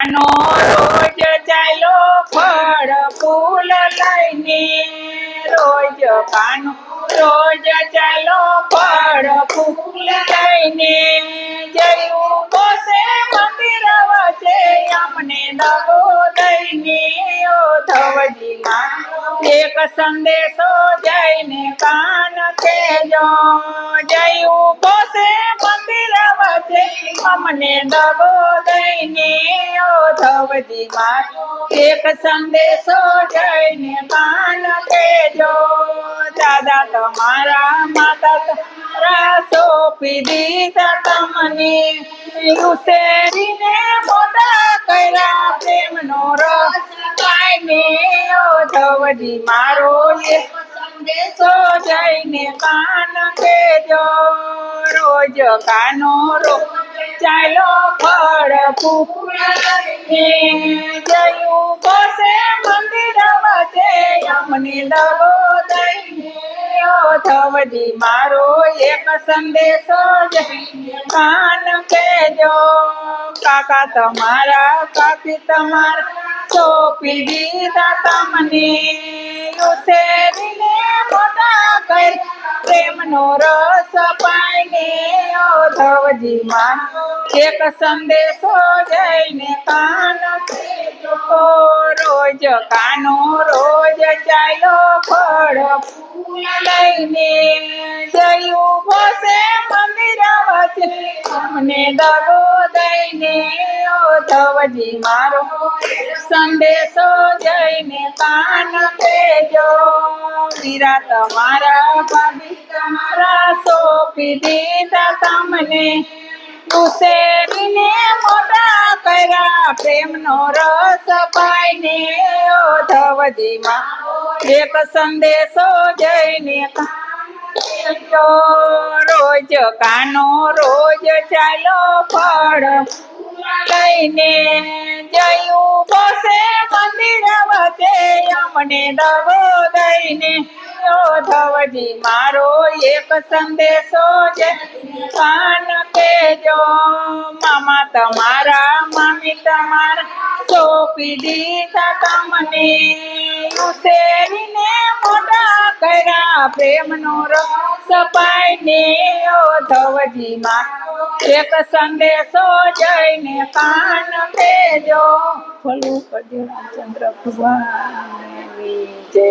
નો રોજ ચાલો ફળ ફૂલ લઈને રોજ કાનો રોજ ચાલો ફળ ફૂલ લઈને જયું બોસે મંદિર વચ્ચે અમને દગો દઈને ઓ ધવજીમાં એક સંદેશો જઈને કાન કેજો જયું બોસે મંદિર વચ્ચે અમને દગો દઈને ધવજીમાં એક સંદેશો જઈને કાન કેજો દાદા તમારા માતા તમારા સોંપી દીધા તમને ઉછેરીને મોટા કર્યા પ્રેમનો રસ પાઈને ઓ ધવજી મારો એક સંદેશો જઈને કાન કેજો રોજ કાનો રોજ ચાલો ફળ ફૂલ જયું બસે મંદિર વચ્ચે અમને દગો દઈને ધવજી મારો એક સંદેશો જઈને કાન કેજો કાકા તમારા કાકી તમારા સોંપી દીધા તમને ઉછેરીને મોટા કરી પ્રેમનો રસ પાઈને ઓ ધવજી માં એક સંદેશો જઈને કાન કેજો રોજ કાનો રોજ ચાલો ફળ ફૂલ લઈને જયું બસે મંદિર વચ્ચે અમને દગો દઈને ઓ ધવજી મારો સંદેશો જઈને કાન કેજો વીરા તમારા ભાભી તમારા સોંપી દીધા તમને ઉછેરીને મોટા કર્યા પ્રેમનો રસ પાઈને ઓ ધવજીમાં એક સંદેશો જઈને કાન રોજ કાનો રોજ ચાલો ફળ લઈને જયું બસે મંદિર વચ્ચે અમને દગો દઈને ઓ ધવજી મારો એક સંદેશો જઈને કાન કેજો મામા તમારા મામી તમારા સોંપી દીધા તમને ઉછેરીને મોટા કર્યા પ્રેમનો રસ પાઈને ઓ ધવજી માં એક સંદેશો જઈને કાન કેજો ભલું કરજો રામચંદ્ર ભગવાન જય